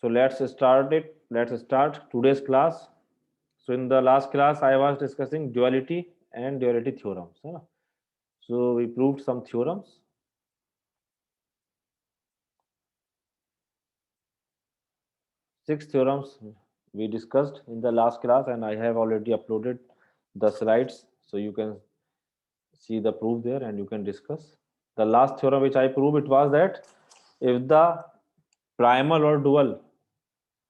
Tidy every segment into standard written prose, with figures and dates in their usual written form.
So let's start today's class. So in the last class I was discussing duality and duality theorems, है ना? So we proved some theorems. Six theorems we discussed in the last class, and I have already uploaded the slides, so you can see the proof there and you can discuss. The last theorem which I proved, it was that if the primal or dual,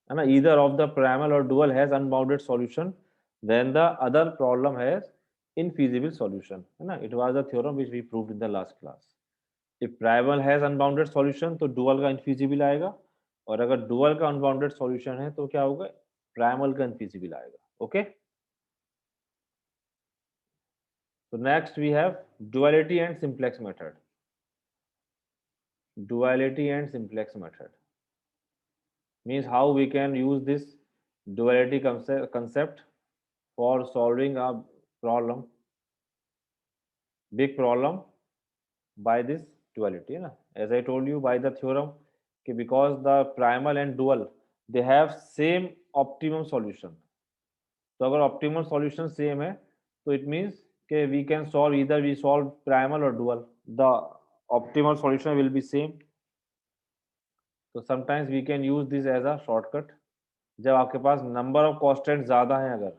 and either of the primal or dual has unbounded solution, then the other problem has infeasible solution, है ना? It was the theorem which we proved in the last class. If primal has unbounded solution तो dual का infeasible आएगा, और अगर dual का unbounded solution है तो क्या होगा? Primal का infeasible आएगा. Okay? So next we have duality and simplex method. Duality and simplex method means how we can use this duality concept for solving a problem, big problem, by this duality, na? As I told you by the theorem, because the primal and dual they have same optimum solution. तो अगर optimum solution same है तो it means कि we can solve, either we solve primal or dual, the optimal solution will be same. तो sometimes we can use this as a shortcut. जब आपके पास number of constant ज़्यादा हैं अगर,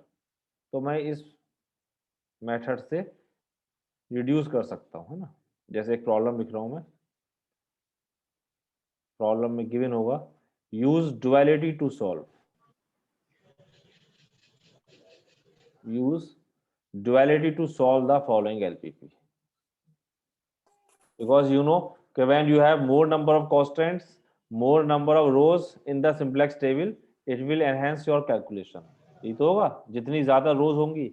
तो मैं इस मेथड से रिड्यूस कर सकता हूँ, है ना? जैसे एक प्रॉब्लम लिख रहा हूँ मैं, प्रॉब्लम में गिवन होगा use duality to solve, use duality to solve the following LPP, because you know when you have more number of constants, more number of rows in the simplex table, it will enhance your calculation. ये तो होगा, जितनी ज्यादा रोज होंगी,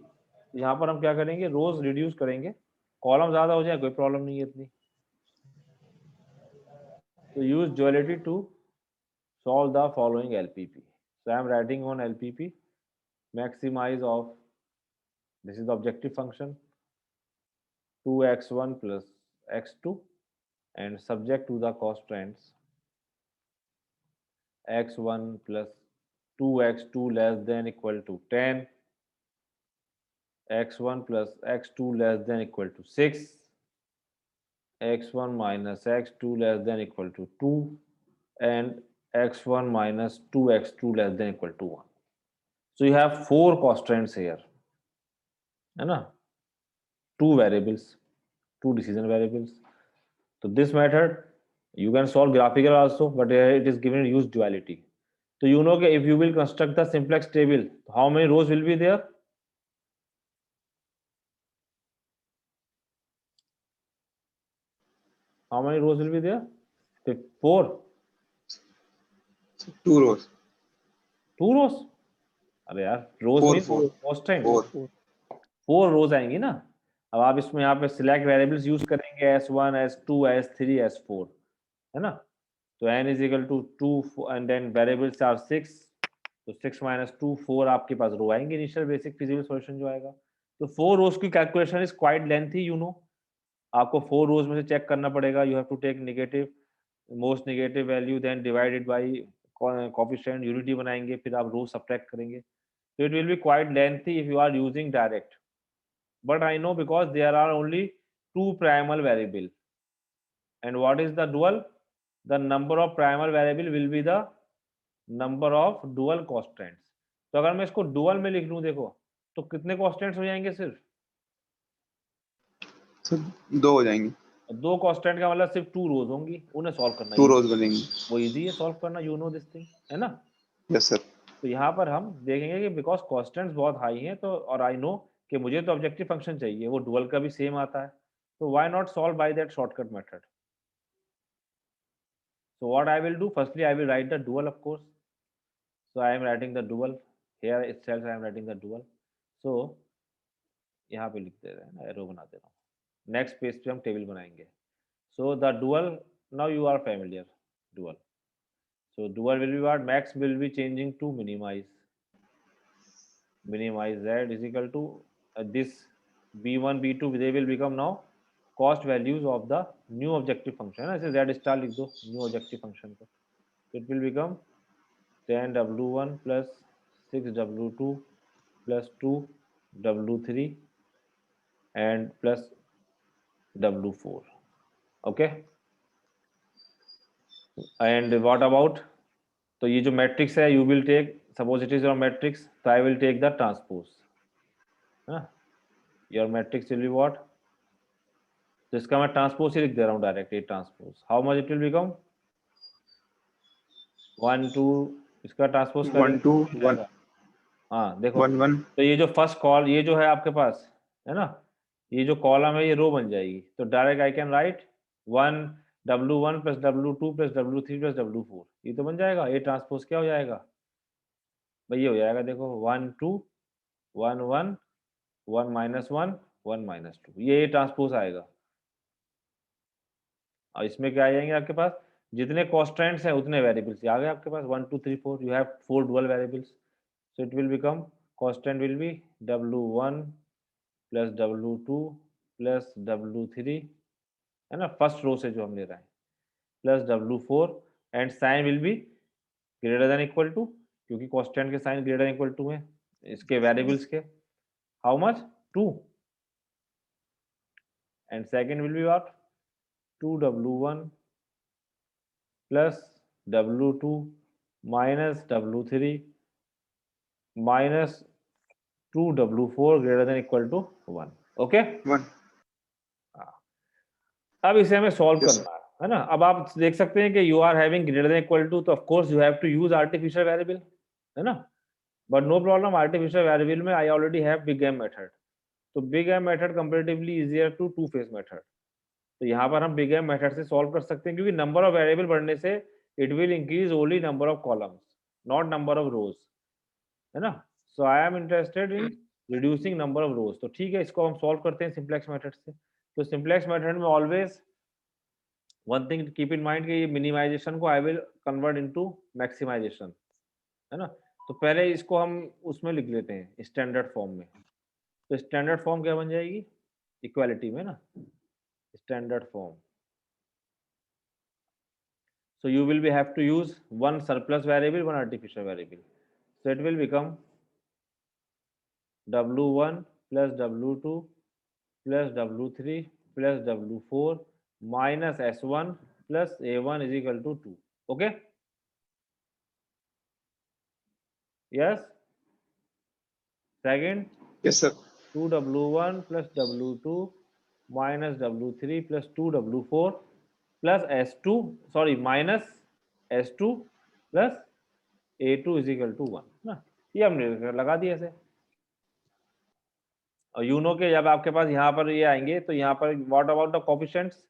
यहाँ पर हम क्या करेंगे, रोज रिड्यूस करेंगे, कॉलम ज्यादा हो जाए कोई प्रॉब्लम नहीं है इतनी. तो use duality to solve the following LPP. So I am writing on LPP, maximize of, this is the objective function, 2x1 plus x2, and subject to the constraints x1 plus 2x2 less than equal to 10, x1 plus x2 less than equal to 6, x1 minus x2 less than equal to 2, and x1 minus 2x2 less than equal to 1. So you have four constraints here, है ना? Two variables, two decision variables. So this method you can solve graphical also, but it is given use duality. So you know if you will construct the simplex table, how many rows will be there? How many rows will be there? Four. Two rows. Two rows? अरे यार रोज mean constant, four रोज आएंगी ना. अब आप इसमें यहाँ पे select variables use करेंगे s1 s2 s3 s4, है ना? तो n is equal to 2 and then variables are 6, तो 6 माइनस 2 4 आपके पास रो आएंगे इनिशियल बेसिक फिजिकल सॉल्यूशन जो आएगा. तो 4 रोज की calculation is quite lengthy, you know. आपको 4 रोज में से चेक करना पड़ेगा, you have to take negative, most negative value, then divided by coefficient, unity बनाएंगे, फिर आप रो सब्ट्रैक्ट करेंगे. So it will be quite lengthy if you are using direct. But I know because there are only two primal variable. And what is the dual? The number of primal variable will be the number of dual constants. तो अगर मैं इसको dual में लिख लूं, देखो तो कितने constants हो जाएंगे? सिर्फ दो हो जाएंगे. दो कांस्टेंट का मतलब सिर्फ टू रोज होंगी, उन्हें सॉल्व करना, टू रोज बनेंगी, वो इजी है सॉल्व करना, यू नो दिस थिंग, है ना? Yes sir. तो यहाँ पर हम देखेंगे कि बिकॉज कांस्टेंट्स बहुत हाई हैं, तो और आई नो कि मुझे तो ऑब्जेक्टिव फंक्शन चाहिए, वो डुअल का भी सेम आता है, तो why not solve by that shortcut method. So what I will do, firstly I will write the dual, of course. So I am writing the dual here itself, I am writing the dual. So यहाँ पे लिख दे रहे हैं ना, arrow बना दे रहा हूँ. Next page पे हम टेबल बनाएंगे. So the dual, now you are familiar, dual. So dual will be what? Max will be changing to minimize. Minimize z is equal to this b1 b2, they will become now cost values of the new objective function. ऐसे z star लिख दो new objective function को, it will become 10W1 plus 6W2 plus 2W3 and plus W4. Okay, and what about, तो ये जो matrix है you will take, suppose it is your matrix, so I will take the transpose. Your matrix will be what? तो इसका मैं transpose ही लिख दे रहा हूँ डायरेक्ट, ये transpose, how much it will become 1 2, इसका ट्रांसपोज कर 1 2 1, हाँ देखो 1 1, तो ये जो फर्स्ट कॉल, ये जो है आपके पास है ना, ये जो कॉलम है ये रो बन जाएगी, तो direct I can write 1W1 plus W2 plus W3 plus W4, ये तो बन जाएगा, ये ट्रांसपोज क्या हो जाएगा भाई, ये हो जाएगा देखो 1 2 1 1 1 -1 1 -2, ये ट्रांसपोज आएगा। और इसमें क्या आ जाएंगे आपके पास, जितने कॉन्स्टेंट्स हैं उतने वेरिएबल्स आ गए आपके पास, 1 2 3 4, you have 4 dual variables, so it will become constant will be W1 plus W2 plus W3, है ना, फर्स्ट रो से जो हम ले रहे हैं, plus W4 and sign will be greater than equal to, क्योंकि कांस्टेंट के sign greater than equal to है इसके वेरिएबल्स के, how much 2, and second will be what 2W1 plus W2 minus W3 minus 2W4 greater than equal to 1. Okay? 1. अब इसे हमें solve Yes, करना है ना। अब आप देख सकते हैं कि you are having greater than equal to, तो of course you have to use artificial variable, है ना, but no problem, artificial variable में I already have big M method, तो big M method comparatively easier to two phase method, तो यहाँ पर हम big M method से solve कर सकते हैं, क्योंकि नंबर ऑफ वेरिएबल बढ़ने से it will increase only number of columns, not number of rows, है ना। So I am interested in reducing number of rows, तो ठीक है, इसको हम सॉल्व करते हैं सिंप्लेक्स मेथड से। तो सिंप्लेक्स मेथड में always one thing keep in mind कि ये मिनिमाइजेशन को I will convert into maximization, है ना। तो पहले इसको हम उसमें लिख लेते हैं स्टैंडर्ड फॉर्म में, तो स्टैंडर्ड फॉर्म क्या बन जाएगी इक्वालिटी में ना, standard form, so you will be have to use one surplus variable, one artificial variable, so it will become W1 plus W2 plus W3 plus W4 minus S1 plus A1 is equal to 2. Okay, yes, second yes sir, 2W1 plus W2 minus W3 plus 2W4 plus S2, sorry, minus S2 plus A2 is equal to 1 ना, ये हमने लगा दिया ऐसे। और you know के जब आपके पास यहाँ पर ये आएंगे तो यहाँ पर व्हाट अबाउट द कोएफिशिएंट्स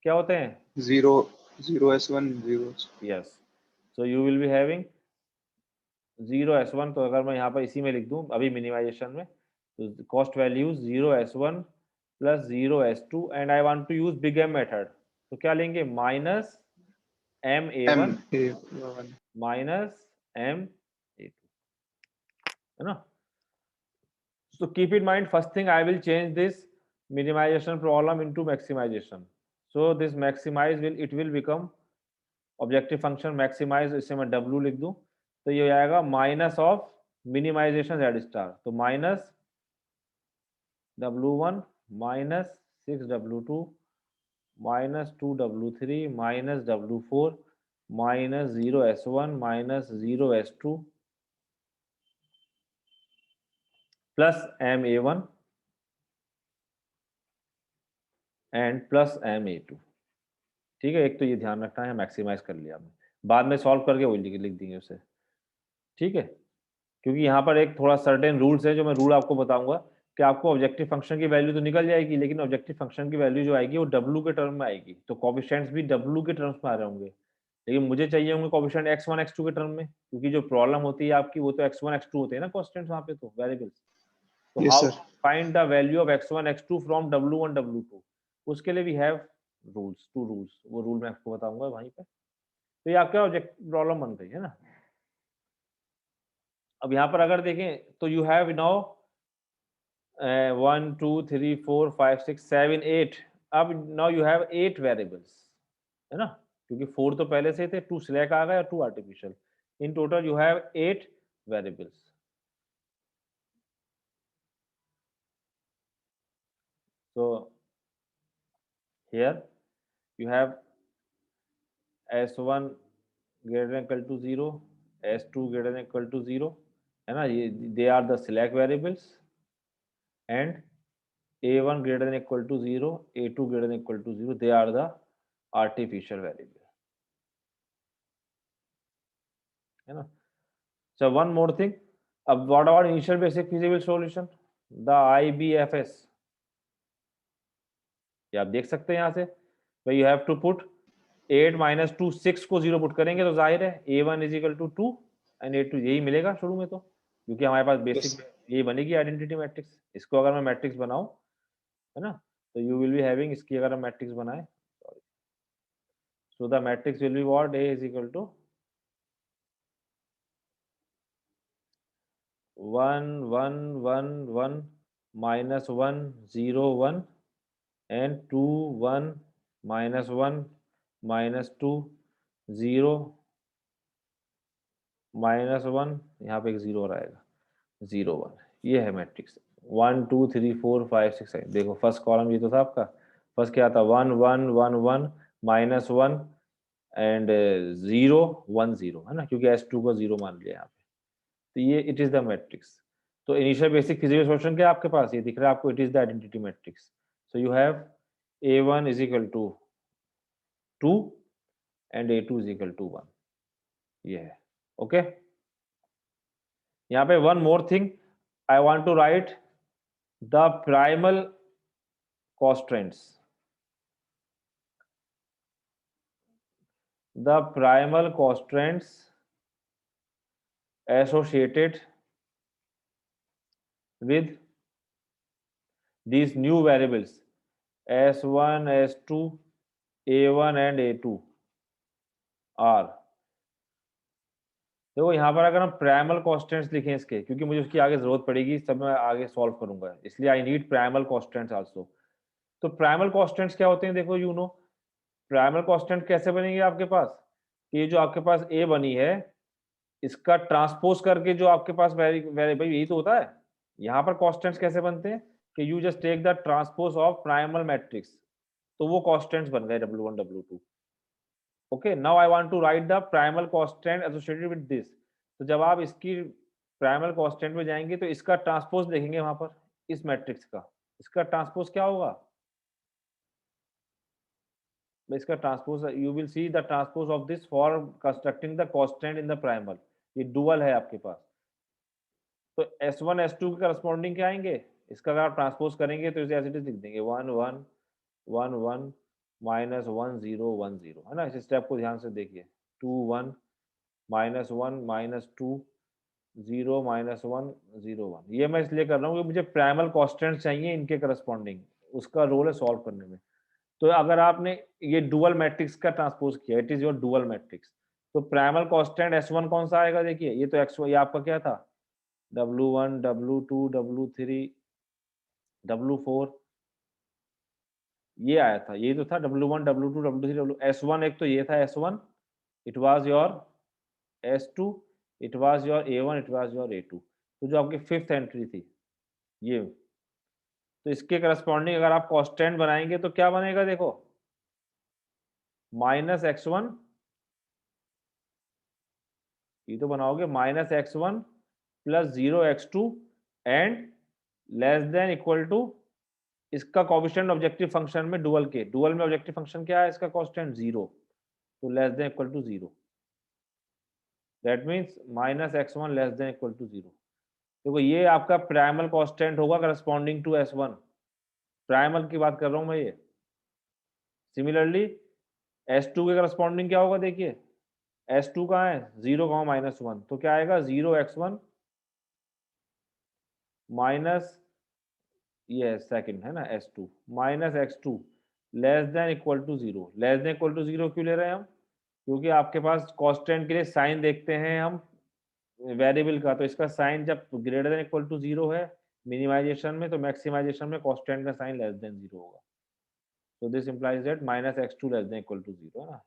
क्या होते हैं 0 0 S1 0, yes, so you will be having 0 S1, तो अगर मैं यहाँ पर इसी में लिख दूं अभी मिनिमाइजेशन में, तो cost values 0 S1 plus 0 S2 and I want to use big M method, तो क्या लेंगे minus M A1 M1, minus M A2, है ना। So keep in mind, first thing I will change this minimization problem into maximization. So this maximize will, it will become objective function maximize, इसे मैं W लिख दूं, तो ये आएगा minus of minimization Z star, तो minus W1 minus 6W2 minus 2W3 minus W4 minus 0 S1 minus 0 S2 plus M A1 and plus M A2, ठीक है। एक तो ये ध्यान रखना है, मैक्सिमाइज कर लिया हमने, बाद में सॉल्व करके वही लिख देंगे उसे, ठीक है। क्योंकि यहाँ पर एक थोड़ा सर्टेन रूल्स है, जो मैं रूल आपको बताऊंगा कि आपको ऑब्जेक्टिव फंक्शन की वैल्यू तो निकल जाएगी, लेकिन ऑब्जेक्टिव फंक्शन की वैल्यू जो आएगी वो W के टर्म में आएगी, तो कोएफिशिएंट्स भी W के टर्म्स में आ रहे होंगे, लेकिन मुझे चाहिए होंगे कोएफिशिएंट x1 x2 के टर्म में, क्योंकि जो प्रॉब्लम होती है आपकी वो तो x1 x2 होते हैं ना कांस्टेंट्स वहाँ पे, तो वेरिएबल्स, तो yes how sir, find the value of x1 x2 from W1 W2, उसके लिए we have rules, two rules, वो रूल मैं आपको बताऊंगा वहीं पे। तो ये आपका ऑब्जेक्टिव प्रॉब्लम बन गई है ना। अब यहाँ पर अगर देखें तो यू हैव नाउ 1 2 3 4 5 6 7 8, अब नाउ यू हैव 8 वेरिएबल्स, है ना, क्योंकि 4 तो पहले से थे, 2 सिलेक्ट आ गए और 2 artificial, In total you have 8 variables. So here you have s1 greater than equal to 0, s2 greater than equal to 0, है ना, ये they are the select variables, and a1 greater than equal to 0, a2 greater than equal to 0, they are the artificial variable, है ना. So one more thing, अब what about initial basic feasible solution, the IBFS, ये आप देख सकते हैं यहाँ से, where you have to put 8 minus 2 6 को 0 पुट करेंगे तो जाहिर है a1 is equal to 2 and a2 यही मिलेगा शुरू में, तो क्योंकि हमारे पास बेसिक यही बनेगी आइडेंटिटी मैट्रिक्स. इसको अगर मैं मैट्रिक्स बनाऊं, है ना, तो यू विल बी हैविंग, इसकी अगर हम मैट्रिक्स बनाए, so the matrix will be what, a is equal to 1 1 1 1 minus 1 0 1 and 2 1 minus 1 minus 2 0 minus 1, यहाँ पे एक 0 और आएगा, 0 1, ये है मैट्रिक्स. 1 2 3 4 5 6 7, देखो फर्स्ट कॉलम ये तो था आपका, फर्स्ट क्या था 1 1 1 1 माइनस 1 एंड 0 1 0, है ना, क्योंकि S2 को 0 मान लिया यहाँ पे, तो ये इट इज द मैट्रिक्स. तो इनिशियल बेसिक फिजिकल सॉल्यूशन क्या आपके पास, ये दिख रहा है आपको, it is the identity matrix. So you have a1 is equal to 2 and a2 is equal to 1, ये है. ओके, यहाँ पे one more thing, I want to write the primal constraints. The primal constraints associated with these new variables s1 s2 a1 and a2 are, देखो यहाँ पर अगर हम primal constants लिखें इसके, क्योंकि मुझे उसकी आगे जरूरत पड़ेगी, सब मैं आगे सॉल्व करूंगा, इसलिए I need primal constants also. तो प्राइमल कॉन्स्टेंट्स क्या होते हैं, देखो यू नो प्राइमल कॉन्स्टेंट कैसे बनेंगे आपके पास, ये जो आपके पास a बनी है, इसका ट्रांसपोज करके जो आपके पास वेरिएबल यही तो होता है. यहाँ पर कॉन्स्टेंट्स कैसे बनते हैं कि you just take the transpose of primal matrix, तो वो कॉन्स्टेंट्स बन गए W1 W2. Okay, now I want to write the primal constant associated with this. तो जब आप इसकी प्राइमल कांस्टेंट में जाएंगे तो इसका ट्रांसपोज देखेंगे वहां पर, इस मैट्रिक्स का इसका ट्रांसपोज क्या होगा, इसका transpose you will see the transpose of this for constructing the constant in the primal, ये डुअल है आपके पास. तो S1 S2 के करस्पॉन्डिंग क्या आएंगे, इसका अगर आप ट्रांसपोज करेंगे तो इसे एज इट इज लिख देंगे 1 1 1 1 माइनस 1 0 1 0, है ना. इस स्टेप को ध्यान से देखिए, 2 1 माइनस 1 माइनस 2 0 माइनस 1 0 1, ये मैं इसलिए कर रहा हूँ कि मुझे प्राइमल कॉन्स्टेंट चाहिए इनके करस्पॉन्डिंग, उसका रोल है सॉल्व करने में. तो अगर आपने ये डुअल मैट्रिक्स का ट्रांसपोज किया, it is your dual matrix, तो प्राइमल कांस्टेंट S1 कौन सा आएगा, देखिए ये तो x1, ये आपका क्या था W1 W2 W3 W4, ये आया था, ये तो था W1 W2 W3 S1, एक तो ये था S1, it was your S2, it was your A1, it was your A2, तो जो आपकी फिफ्थ एंट्री थी ये, तो इसके करस्पॉन्डिंग अगर आप कांस्टेंट बनाएंगे तो क्या बनेगा, देखो माइनस x1, ये तो बनाओगे minus x1 plus 0 x2 and less than equal to इसका कोएफिशिएंट ऑब्जेक्टिव फंक्शन में डुअल के, डुअल में ऑब्जेक्टिव फंक्शन क्या है इसका कांस्टेंट 0, तो less than equal to 0, that means minus x1 less than equal to 0. देखो ये आपका प्राइमल कांस्टेंट होगा करस्पॉन्डिंग टू S1, प्राइमल की बात कर रहा हूं मैं ये. सिमिलरली S2 के करस्पॉन्डिंग क्या होगा, देखिए S2 कहाँ है 0 माइनस 1, तो क्या आएगा 0 x1 माइनस, ये सेकंड है ना S2 minus x2 less than equal to 0. Less than equal to 0 क्यों ले रहे हैं हम, क्योंकि आपके पास कांस्टेंट के लिए साइन देखते हैं हम वेरिएबल का, तो इसका साइन जब ग्रेटर देन इक्वल टू 0 है मिनिमाइजेशन में, तो मैक्सिमाइजेशन में कांस्टेंट का साइन लेस देन 0 होगा. So this implies that minus x2 less than equal to 0, है ना.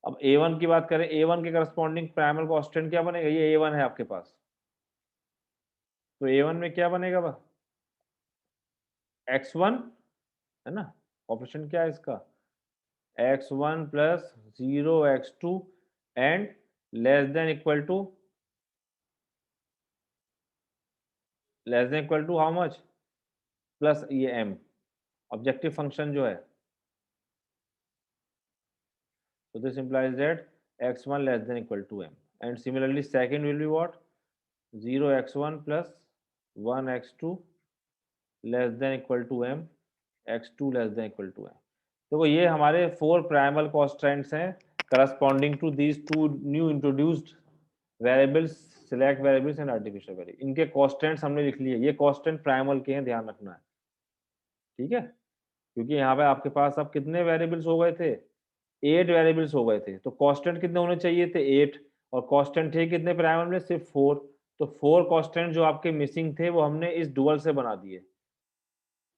अब a1 की बात करें, a1 के करस्पॉन्डिंग प्राइमल कांस्टेंट क्या बनेगा, ये a1 है आपके पास, तो a1 में क्या बनेगा बा x1 है ना, ऑप्शन क्या है इसका x1 plus 0 x2 and less than equal to how much plus ये m ऑब्जेक्टिव फंक्शन जो है, so this implies that x1 less than equal to m, and similarly second will be what 0 x1 plus 1 x2 less than equal to m, x2 less than equal to m। देखो ये हमारे 4 primal constants हैं corresponding to these two new introduced variables, select variables and artificial variable. इनके constants हमने लिख लिए, ये constant primal के हैं, ध्यान रखना है, ठीक है, क्योंकि यहाँ पे आपके पास अब कितने वेरिएबल्स हो गए थे, 8 वेरिएबल्स हो गए थे, तो कांस्टेंट कितने होने चाहिए थे 8, और कांस्टेंट थे कितने प्राइमल में, सिर्फ 4, तो 4 कांस्टेंट जो आपके मिसिंग थे वो हमने इस डुअल से बना दिए,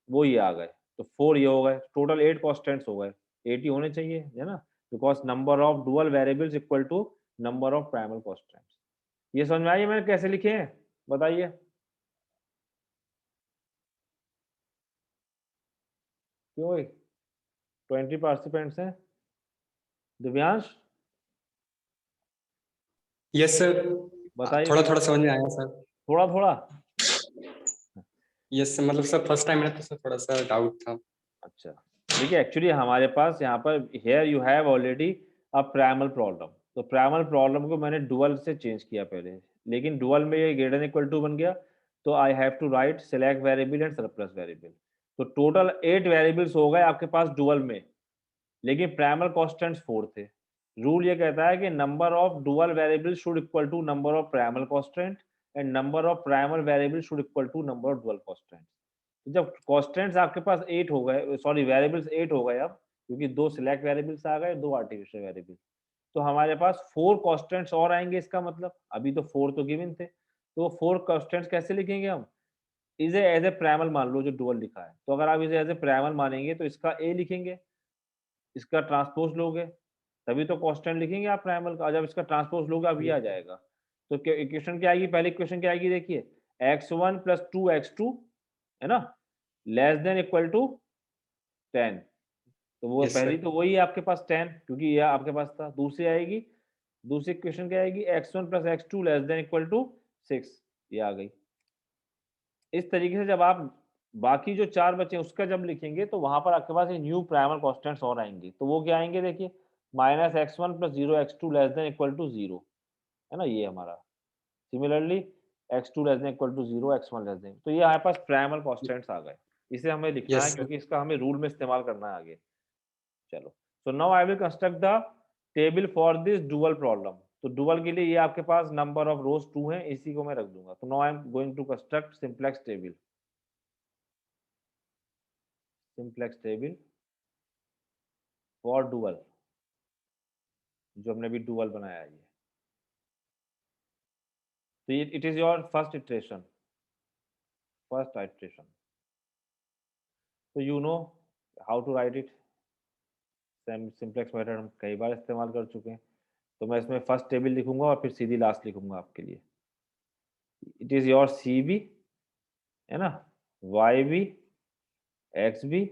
वो ये आ गए, तो 4 ये हो गए, टोटल 8 कांस्टेंट्स हो गए, 8 ही होने चाहिए, है ना, because number of dual variables equal to number of primal constants. ये समझ में आइए मैंने कैसे लिखे हैं, बताइए, क्यों 20 पार्टिसिपेंट्स हैं, दिव्यांश यस सर, बताइए, थोड़ा थोड़ा समझ में आया सर। थोड़ा थोड़ा, यस मतलब सर फर्स्ट टाइम है तो सर थोड़ा सा डाउट था। अच्छा देखिए, एक्चुअली हमारे पास यहाँ पर here you have already a primal problem, तो प्राइमल प्रॉब्लम को मैंने डुअल से चेंज किया पहले, लेकिन डुअल में ये ग्रेटर देन इक्वल टू बन गया, तो I have to write select variable and surplus variable, तो टोटल 8 वेरिएबल्स हो गए आपके पास डुअल में, लेकिन प्राइमल कांस्टेंट्स 4 थे। रूल ये कहता है कि number of dual variables should equal to number of primal constant and number of primal variables should equal to number of dual constant. जब कांस्टेंट्स आपके पास 8 हो गए, सॉरी वेरिएबल्स 8 हो गए अब, क्योंकि 2 सिलेक्ट वेरिएबल्स आ गए, 2 आर्टिफिशियल वेरिएबल, तो हमारे पास 4 कांस्टेंट्स और आएंगे, इसका मतलब अभी तो 4 तो गिवन थे, तो 4 कांस्टेंट्स कैसे लिखेंगे हम, इसे एज ए प्राइमल मान लो जो डुअल लिखा है, तो अगर आप इसे एज ए प्राइमल मानेंगे तो इसका a लिखेंगे, इसका ट्रांसपोज लोगे तभी तो कांस्टेंट लिखेंगे आप प्राइमल का, जब इसका ट्रांसपोज लोगे अब ये आ जाएगा, तो इक्वेशन क्या आएगी, पहली इक्वेशन क्या आएगी, देखिए x1 प्लस 2x2 है ना, लेस देन इक्वल टू 10, तो वो Yes, पहली sir. तो वही है आपके पास 10, क्योंकि ये आपके पास था, दूसरी आएगी, दूसरी इक्वेशन क्या आएगी, x1 plus x2 less than equal to 6, ये आ गई। इस तरीके से जब आप बाकी जो 4 बचे उसका जब लिखेंगे तो वहां पर आपके पास ये न्यू प्राइमल कांस्टेंट्स और आएंगे, तो वो क्या आएंगे, देखिए minus x1 plus 0 x2 less than equal to 0, है ना, ये हमारा, similarly x2 less than equal to 0 x1 less than, तो ये हमारे पास प्राइमल कांस्टेंट्स आ गए, इसे हमें लिखना है Yes, sir. क्योंकि इसका हमें रूल में इस्तेमाल करना है आगे। चलो, so now I will construct the table for this dual problem, तो डुअल के लिए ये आपके पास नंबर ऑफ रोज 2 हैं, इसी को मैं रख दूंगा, तो now I am going to construct simplex table, simplex table for dual, जो हमने अभी डुअल बनाया है ये, तो ये it is your first iteration, तो you know how to write it, simplex method हम कई बार इस्तेमाल कर चुके हैं, तो मैं इसमें फर्स्ट टेबल लिखूंगा और फिर सीधी लास्ट लिखूंगा आपके लिए, it is your C B, है ना, Y B, X B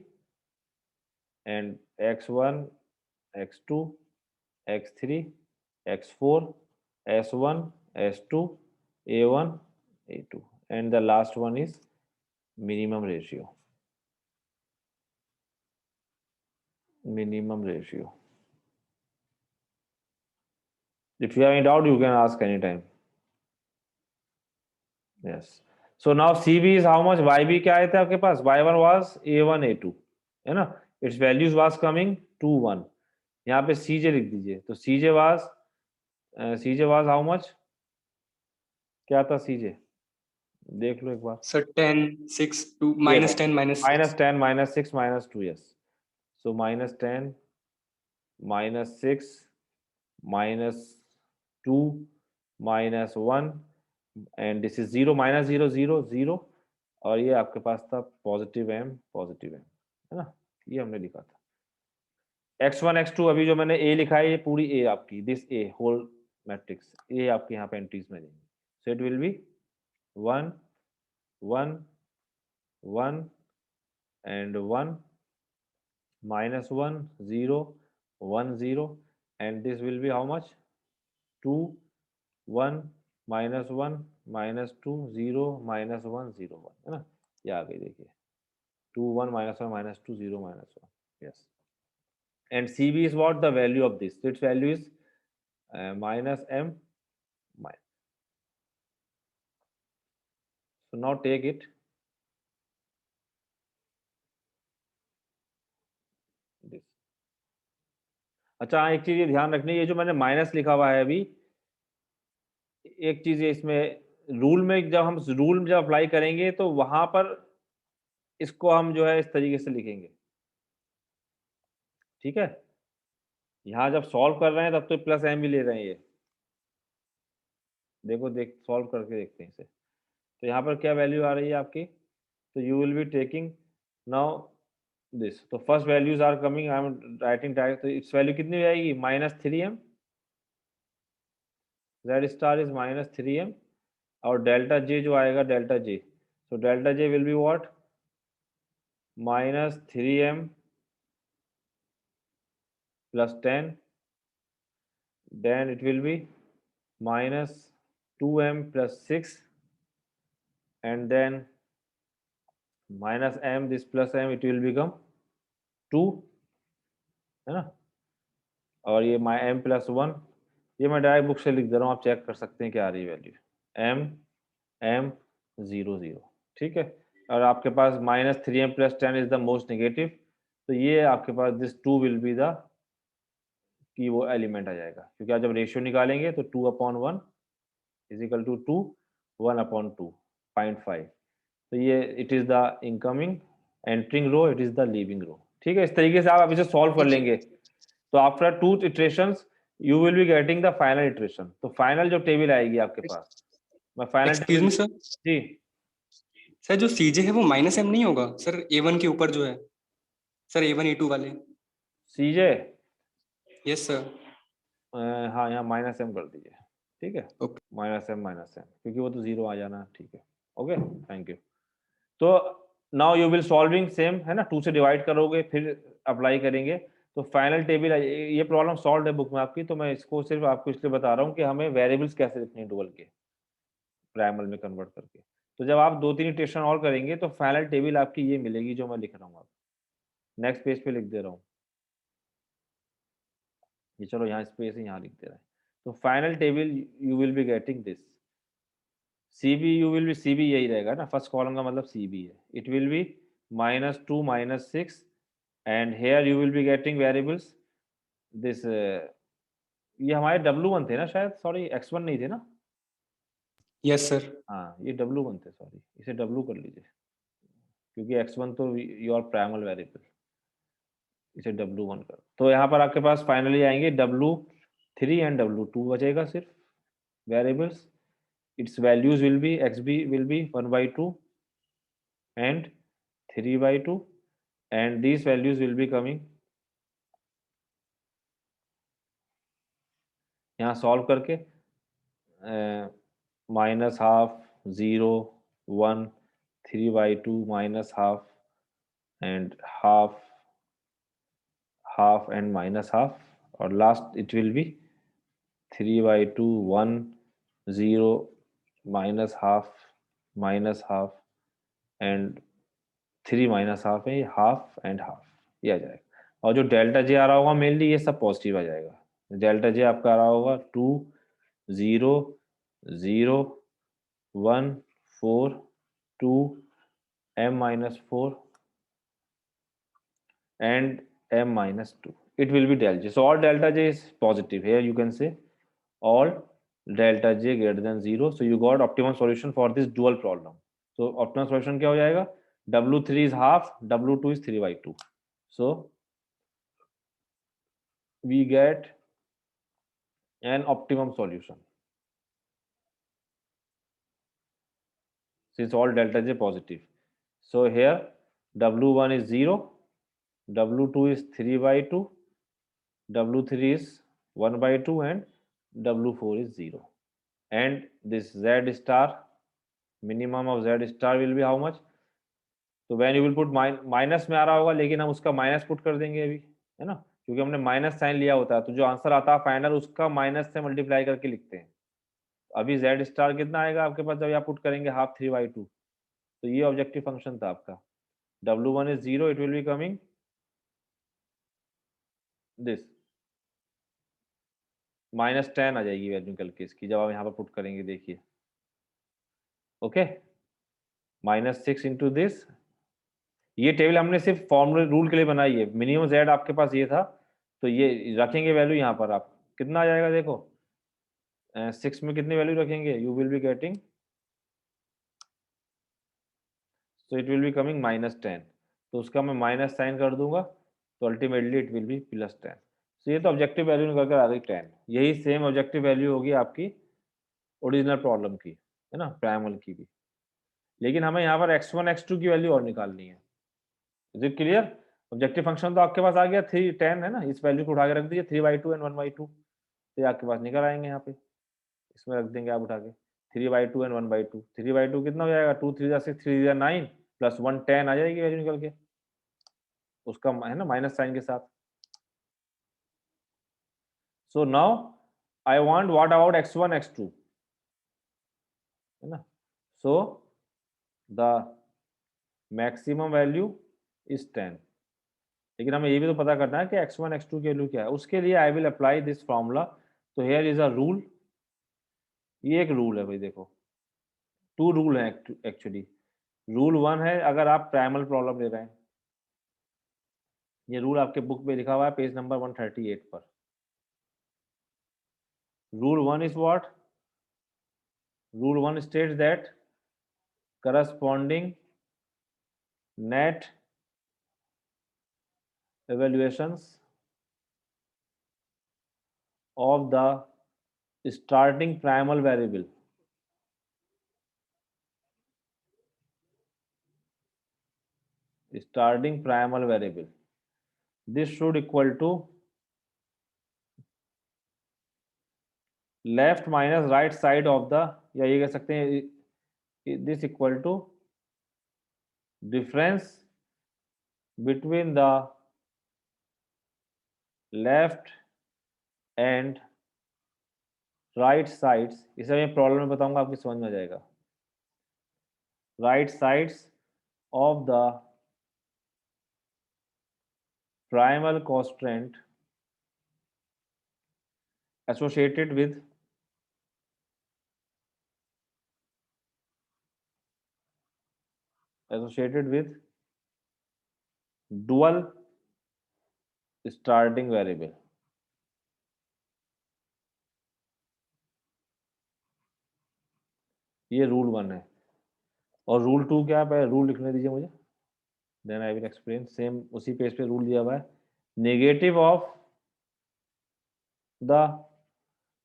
and x1 x2 x3 x4 s1 s2 a1 a2 and the last one is minimum ratio, if you have any doubt you can ask anytime, yes, so now cb is how much, yb क्या आया था आपके पास, y1 was a1 a2, है ना, its values was coming 2 1, यहाँ पे cj लिख दीजिए, तो cj was how much, क्या था cj, देख लो एक बार, Sir 10 6 2 minus 10 minus 6. minus 10 minus 6 minus 2, yes, so minus 10 minus 6 minus 2 minus 1 and this is 0 minus 0 0 0, और ये आपके पास था पॉजिटिव m, है ना, ये हमने लिखा था, x1 x2 अभी जो मैंने a लिखा है ये पूरी a आपकी, दिस a होल मैट्रिक्स, ये आपके यहाँ पे एंट्रीज में देंगे. So it will be 1 1 1 and 1 minus 1 0 1 0, and this will be how much? 2 1 minus 1 minus 2 0 minus 1 0 1, है ना. ये आ गई देखिए 2 1 minus 1 minus 2 0 minus 1. Yes. And CB is what? The value of this. So its value is minus m minus. So now take it. This. अच्छा, एक चीज ये ध्यान रखनी है, ये जो मैंने माइनस लिखा हुआ है अभी, एक चीज ये इसमें रूल में, जब अप्लाई करेंगे तो वहां पर इसको हम जो है इस तरीके से लिखेंगे. ठीक है, यहाँ जब सॉल्व कर रहे हैं तब तो प्लस एम भी ले रहे हैं ये. देखो सॉल्व करके देखते हैं इसे. तो यहाँ पर क्या वैल्यू आ रही है आपकी? तो you will be taking now this. तो first values are coming, I am writing direct. तो इट्स वैल्यू कितनी हो जाएगी? -3m. Z star is -3m. और डेल्टा जे जो आएगा, delta J, so delta j will be what? -3m plus 10, then it will be -2m plus 6, and then minus m, this plus m, it will become 2, है ना. और ये m plus 1, ये मैं direct book से लिख दे रहा हूँ, आप चेक कर सकते हैं क्या आ रही है वैल्यू. m 0 0. ठीक है, और आपके पास -3m plus 10 is the most negative. तो ये आपके पास दिस 2 विल बी द कि वो एलिमेंट आ जाएगा, क्योंकि आप जब रेशियो निकालेंगे तो 2/1 इज इक्वल टू 2 1/2 0.5. तो ये it is the incoming entering row, it is the leaving row. ठीक है, इस तरीके से आप इसे सॉल्व कर लेंगे. तो after 2 iterations you will be getting the final iteration. तो फाइनल जो टेबल आएगी आपके पास, मैं फाइनल एक्सक्यूज मी सर. जी सर जो सीजे है वो -m नहीं होगा सर, A1 के ऊपर जो है सर, A1 A2 वाले. सीजे, यस सर. हाँ यहाँ -m कर दीजिए. ठीक है, ओके. -m, क्योंकि वो तो 0 आ जाना. ठीक है, ओके, थैंक यू. तो now you will solving same, है ना, 2 से डिवाइड करोगे फिर अप्लाई करेंगे. तो फाइनल टेबल, ये प्रॉब्लम सॉल्व है बुक में आपकी, तो मैं इसको सिर्फ आपको इसलिए बता रहा हूँ कि हमें वेरिएबल्स कैसे लिखने हैं डुअल के, प्राइमल में कन्वर्ट करके. तो जब आप 2-3 इटरेशन और करेंगे तो फाइनल टेबल आपकी ये मिलेगी जो मैं लिख रहा हूँ. आप नेक्स्ट पेज पे लिख दे रहा हूँ ये, चलो यहाँ स्पेस है, यहाँ लिख दे रहे हैं. तो final table you will be getting this. CB you will B, CB यही रहेगा ना, फर्स्ट कॉलम का मतलब CB है. It will be -2 -6, and here you will be getting variables this ये हमारे W1 थे ना शायद, सॉरी X1 नहीं थे ना. Yes sir. हाँ, ये W1 थे, सॉरी, इसे W कर लीजिए क्योंकि X1 तो योर प्राइमल वेरिएबल, इसे W1 कर. तो यहाँ पर आपके पास फाइनली आएंगे W3 एंड W2 बचेगा सिर्फ variables. It's values will be XB will be 1/2 and 3/2, and these values will be coming. यहाँ सॉल्व करके -½ 0 1 3/2 -½ and half and -½ और last it will be 3/2 1 0 -½ -½ and 3 -½ है, हाफ एंड हाफ, ये आ जाएगा. और जो डेल्टा जे आ रहा होगा मेनली ये सब पॉजिटिव आ जाएगा. डेल्टा जे आपका आ रहा होगा 2 0 0 1 4 2 m-4 and m-2. It will be delta j. So all delta j is positive. Here you can say all delta j greater than 0. So you got optimum solution for this dual problem. So optimum solution क्या हो जाएगा? W3 is half, W2 is 3/2. So we get an optimum solution since all delta j positive. So here W1 is 0, W2 is 3/2, W3 is 1/2 and W4 is 0. And this Z star, minimum of Z star will be how much? तो when you will put minus में आ रहा होगा, लेकिन हम उसका minus put कर देंगे अभी, है ना, क्योंकि हमने माइनस साइन लिया होता है, तो जो आंसर आता है फाइनल उसका माइनस से मल्टीप्लाई करके लिखते हैं। अभी Z स्टार कितना आएगा आपके पास जब आप पुट करेंगे, हाफ 3/2। तो ये ऑब्जेक्टिव फंक्शन था आपका। W1 is 0, it will be coming this -10 आ जाएगी वैल्यू निकल के इसकी, जब आप यहाँ पर पुट करेंगे। देखिए, ओके, -6 इंटू दिस। ये टेबल हमने सिर्फ फॉर्मूले रूल के लिए बनाई है। मिनिमम Z आपके पास ये था, तो ये रखेंगे वैल्यू यहाँ पर। आप कितना आ जाएगा देखो, 6 में कितनी वैल्यू रखेंगे, you will be getting, so it will be coming -10। तो उसका मैं माइनस साइन कर दूंगा, तो अल्टीमेटली इट विल बी +10। तो ये तो ऑब्जेक्टिव वैल्यू निकल कर आ गई 10। यही सेम ऑब्जेक्टिव वैल्यू होगी आपकी ओरिजिनल प्रॉब्लम की, है ना, प्राइमल की भी। लेकिन हमें यहाँ पर x1 x2 की वैल्यू और निकालनी है। Is it clear? Objective function तो आपके पास आ गया 3 10 है ना, इस वैल्यू को उठा के रख दीजिए 3/2 एंड 1/2, तो ये आपके पास निकल आएंगे। यहाँ पे इसमें रख देंगे आप उठा के 3/2 एंड 1/2। 3/2 कितना हो जाएगा, 2 3 जा 6 3 जा 9 प्लस 1 10 आ जाएगी वैल्यू निकल के, उसका है ना माइनस साइन के साथ। So now I want what about x1 x2, है ना। So the maximum value is 10। लेकिन हमें ये भी तो पता करना है कि x1 x2 की वैल्यू क्या है। उसके लिए I will apply this formula. तो हियर इज अ रूल, ये एक रूल है भाई, देखो 2 रूल है एक्चुअली। रूल 1 है अगर आप प्राइमल प्रॉब्लम ले रहे हैं, ये रूल आपके बुक में लिखा हुआ है पेज नंबर 138 पर। Rule 1 is what? Rule 1 states that corresponding net evaluations of the starting primal variable this should equal to left minus right side of the, या ये कह सकते हैं this equal to difference between the left and right sides. इसे मैं problem में बताऊंगा, आपकी समझ में आ जाएगा। Right sides of the primal constraint associated with dual starting variable। ये रूल 1 है। और रूल 2 क्या है, रूल लिखने दीजिए मुझे, then I will explain. Same उसी पेज पे रूल दिया हुआ है, negative of the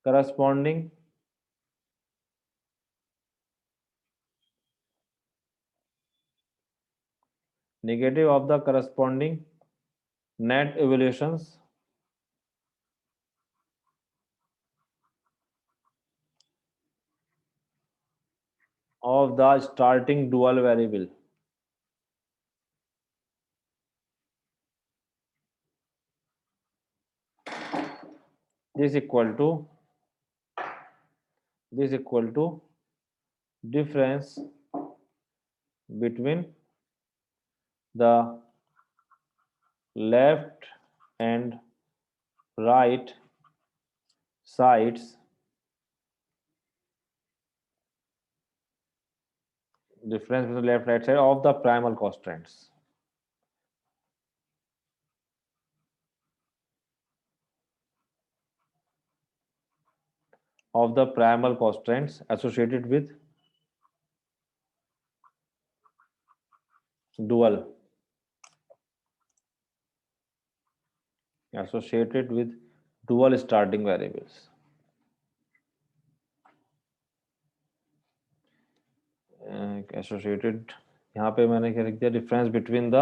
corresponding net evaluations of the starting dual variable this equal to difference between the left and right sides side of the primal constraints associated with dual starting variables। associated यहाँ पे मैंने क्या लिख दिया, difference between the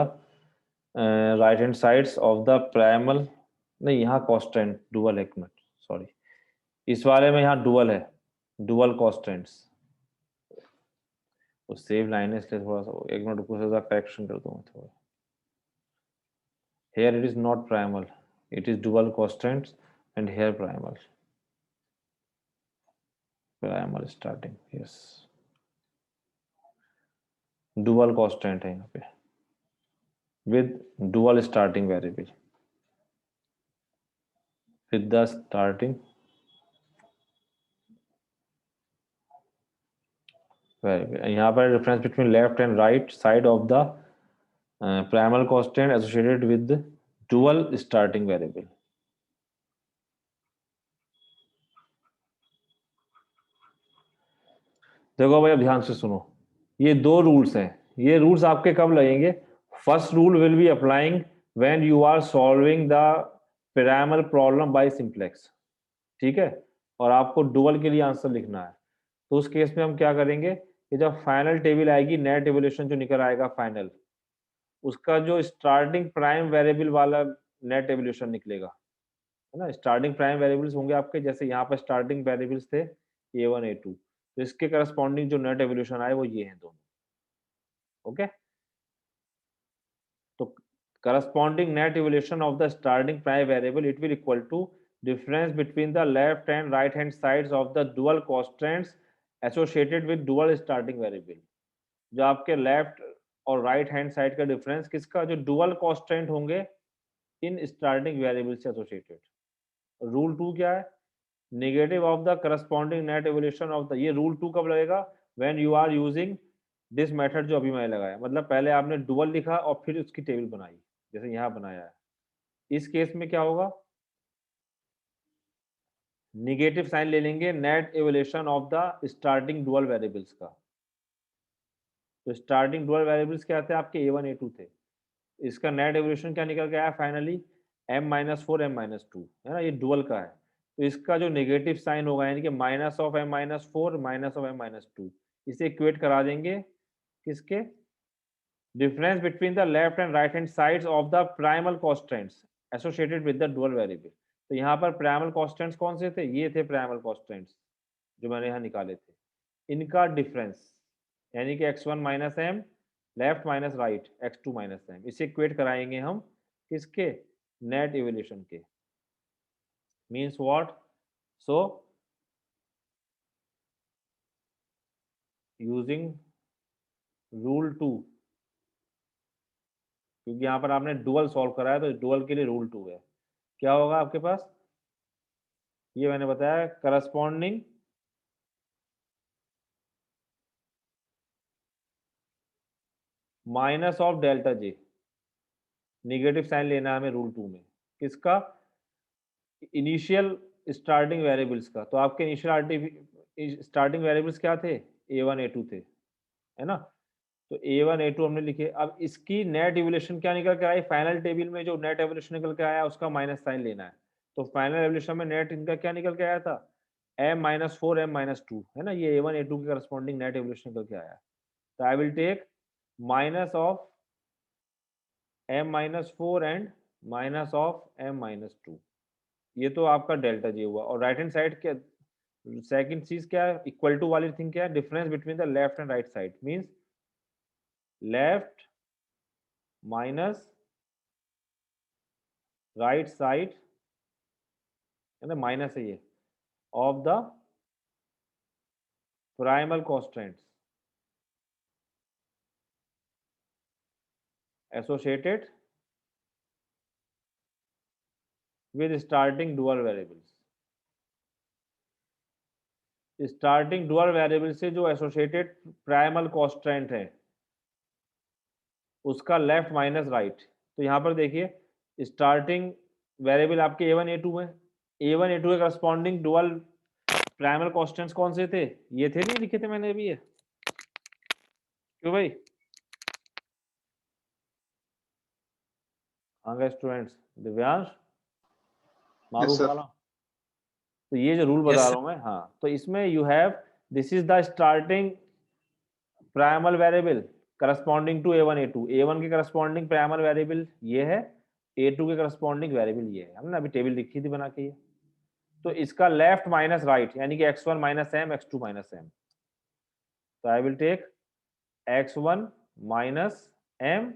right hand sides of the primal नहीं, यहाँ constant dual, एक minute sorry, इस वाले में यहाँ डुअल है, डुअल कॉन्स्टेंट्स। तो सेव लाइन है इसलिए थोड़ा सा, एक मिनट रुको, सा करेक्शन कर दूँ थोड़ा। Here it is not primal, it is dual constants, and here primal. Primal starting, yes. Dual constant है यहाँ पे with dual starting variable. With the starting variable. यहाँ पर difference between left and right side of the primal constant associated with the dual starting variable. देखो भाई, अब ध्यान से सुनो, ये दो रूल्स हैं। ये रूल्स आपके कब लगेंगे? First rule will be applying when you are solving the primal problem by simplex, ठीक है? और आपको डुअल के लिए आंसर लिखना है। तो उस केस में हम क्या करेंगे कि जब फाइनल टेबल आएगी, नेट एवोल्यूशन जो निकल आएगा फाइनल, उसका जो स्टार्टिंग प्राइम वेरिएबल वाला नेट एवोल्यूशन निकलेगा, है ना? स्टार्टिंग प्राइम वेरिएबल्स होंगे आपके, जैसे यहाँ पर स्टार्टिंग वेरिएबल्स थे a1 a2, तो इसके करस्पॉन्डिंग जो नेट एवोल्यूशन आए वो ये हैं दोनों। ओके, तो corresponding net evolution of the starting prime variable, it will equal to difference between the left and right hand sides of the dual constants associated with dual starting variable। जो आपके left और right hand side का difference किसका? जो dual constant होंगे इन starting variable से associated. Rule 2 क्या है? Negative of the corresponding net evolution of the, ये रूल 2 कब लगेगा? When you are using this method जो अभी मैंने लगाया, मतलब पहले आपने डुअल लिखा और फिर उसकी टेबल बनाई, जैसे यहाँ बनाया है। इस केस में क्या होगा? निगेटिव साइन ले लेंगे net evolution of the starting dual variables का। तो स्टार्टिंग डुअल वेरिएबल्स क्या थे आपके? a1 a2 थे। इसका नेट एवोल्यूशन क्या निकल के आया फाइनली? m-4 m-2, है ना? ये डुअल का है, तो इसका जो नेगेटिव साइन होगा यानी कि minus of m-4 minus of m-2, इसे इक्वेट करा देंगे किसके? Difference between the left and right hand sides of the primal constants associated with the dual variable. तो यहाँ पर प्राइमल कांस्टेंट्स कौन से थे? ये थे प्राइमल कांस्टेंट्स जो मैंने यहाँ निकाले थे, इनका डिफरेंस यानी कि x1 minus M left minus right x2 minus M, इसे इक्वेट कराएंगे हम किसके? नेट इवोल्यूशन के। Means what? So using rule 2, क्योंकि यहाँ पर आपने डुअल सॉल्व करा है तो डुअल के लिए रूल 2 है। क्या होगा आपके पास? ये मैंने बताया, corresponding minus of delta J, negative sign लेना है हमें रूल 2 में, किसका? इनिशियल स्टार्टिंग वेरिएबल्स का। तो आपके इनिशियल स्टार्टिंग वेरिएबल्स क्या थे? a1 a2 थे, है ना? तो a1 a2 हमने लिखे। अब इसकी नेट इवोल्यूशन क्या निकल के आई? फाइनल टेबल में जो नेट एवोल्यूशन निकल के आया उसका माइनस साइन लेना है। तो फाइनल एवोल्यूशन में नेट इनका क्या निकल के आया था? m-4 m-2, है ना? ये a1 a2 के करस्पॉन्डिंग नेट एवोल्यूशन निकल के आया। तो I will take minus of m-4 and minus of m-2, ये तो आपका डेल्टा जी हुआ। और राइट हैंड साइड क्या? सेकंड चीज क्या है? इक्वल टू वाली थिंग क्या है? Difference between the left and right side, means left minus right side, है ना? माइनस है ये, of the primal constants associated with starting dual variables। Starting dual variable से जो एसोसिएटेड प्राइमल कांस्टेंट है उसका लेफ्ट माइनस राइट। तो यहाँ पर देखिए स्टार्टिंग वेरिएबल आपके a1 a2 है, a1 a2 के करस्पॉन्डिंग डुअल प्राइमल कांस्टेंट्स कौन से थे? ये थे, नहीं लिखे थे मैंने अभी ये? क्यों भाई? हाँ गए स्टूडेंट्स, दिव्यांश, मारूफ वाला। तो ये जो रूल बता रहा हूं मैं, हाँ, तो इसमें you have this is the starting primal variable corresponding to a1 a2, a1 के करस्पॉन्डिंग प्राइमल वेरिएबल ये है, a2 के करस्पॉन्डिंग वेरिएबल ये है, हमने अभी टेबल लिखी थी बना के ये। तो इसका लेफ्ट माइनस राइट यानी कि x1 minus m x2 minus m, तो I will take x1 minus m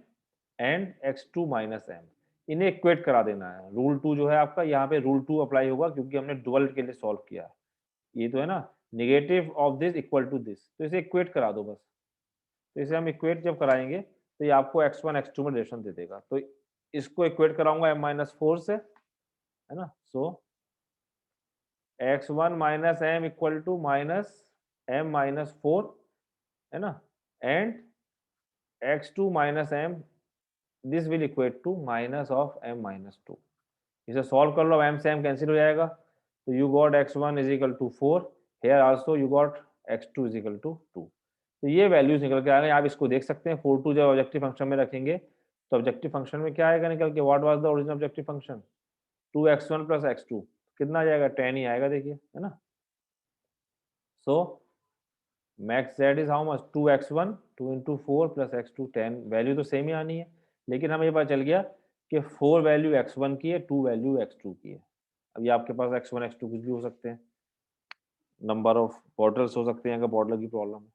and x2 minus m, इन्हें इक्वेट करा देना है। रूल 2 जो है आपका यहाँ पे रूल 2 अप्लाई होगा क्योंकि हमने डुअल के लिए सॉल्व किया है। ये तो है ना, negative of this equal to this, तो इसे इक्वेट करा दो बस। तो इसे हम इक्वेट जब कराएंगे तो ये आपको x1 x2 में रिलेशन दे देगा। तो इसको इक्वेट कराऊंगा m-4 से, है ना। So x1 minus m equal to minus m-4, है ना, and x2 minus m this will equate to minus of m-2। इसे सॉल्व कर लो, m से m कैंसिल हो जाएगा, तो you got x1 is equal to 4, here also you got x2 is equal to 2। तो ये वैल्यूज निकल के आ गए, आप इसको देख सकते हैं। 4 2 जब ऑब्जेक्टिव फंक्शन में रखेंगे तो ऑब्जेक्टिव फंक्शन में क्या आएगा निकल के, what was the original objective function, 2x1 plus x2, कितना आ जाएगा, 10 ही आएगा, देखिए, है ना। So max z is how much, 2x1 2 into 4 plus x2 10, value तो सेम ही आनी है, लेकिन हमें ये पता चल गया कि 4 वैल्यू x1 की है, 2 वैल्यू x2 की है। अभी आपके पास x1 x2 कुछ भी हो सकते हैं, नंबर ऑफ बॉटल्स हो सकते हैं अगर बॉटल की प्रॉब्लम है।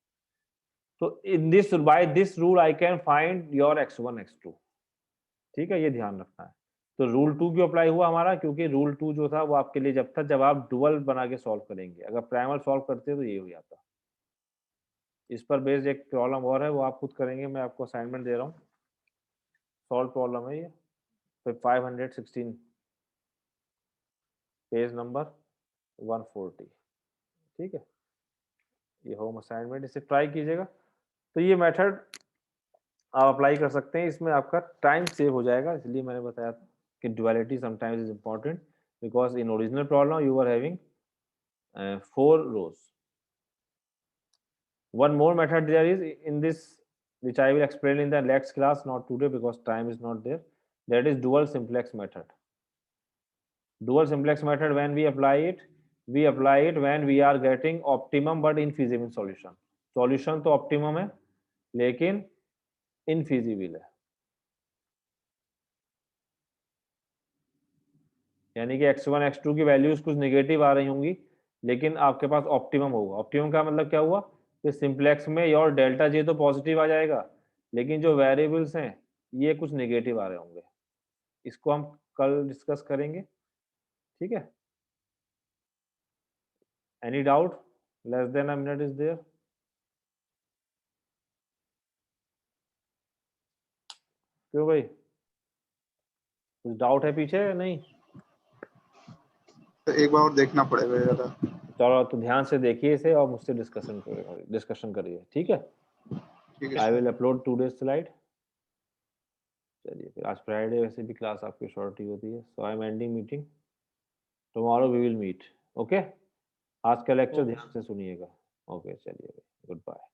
तो in this by this rule I can find your x1 x2, ठीक है, ये ध्यान रखना है। तो रूल 2 क्यों अप्लाई हुआ हमारा, क्योंकि रूल 2 जो था वो आपके लिए जब था जब आप डुअल बना के सॉल्व करेंगे, अगर प्राइमल सॉल्व करते तो ये हो जाता। इस पर बेस्ड एक प्रॉब्लम और है, वो आप खुद करेंगे, मैं आपको असाइनमेंट दे रहा हूँ, सॉल्व प्रॉब्लम है ये, फिर 516 पेज नंबर 140, ठीक है, ये होम असाइनमेंट, इसे ट्राई कीजिएगा। तो ये मेथड आप अप्लाई कर सकते हैं, इसमें आपका टाइम सेव हो जाएगा, इसलिए मैंने बताया कि duality sometimes is important because in original problem you are having 4 rows. One more method there is in this, which I will explain in the next class, not today because time is not there. That is dual simplex method. Dual simplex method, when we apply it when we are getting optimum but infeasible solution. Solution तो optimum है लेकिन infeasible है, यानी कि x1 x2 की values कुछ negative आ रही होंगी लेकिन आपके पास ऑप्टिमम होगा। ऑप्टिमम का मतलब क्या हुआ कि सिंप्लेक्स में योर डेल्टा जे तो पॉजिटिव आ जाएगा लेकिन जो वेरिएबल्स हैं ये कुछ नेगेटिव आ रहे होंगे। इसको हम कल डिस्कस करेंगे, ठीक है। Any doubt, less than a minute is there, क्यों भाई, कुछ डाउट है पीछे या नहीं? तो एक बार और देखना पड़ेगा ज़्यादा। चलो तो ध्यान से देखिए इसे और मुझसे डिस्कशन करिए, ठीक है। ठीक है I sir. Will upload today slide. चलिए फिर, आज फ्राइडे वैसे भी क्लास आपकी शॉर्ट ही होती है, so I am ending meeting, tomorrow we will meet, okay. आज का लेक्चर ध्यान से सुनिएगा, ओके, चलिए, गुड बाय।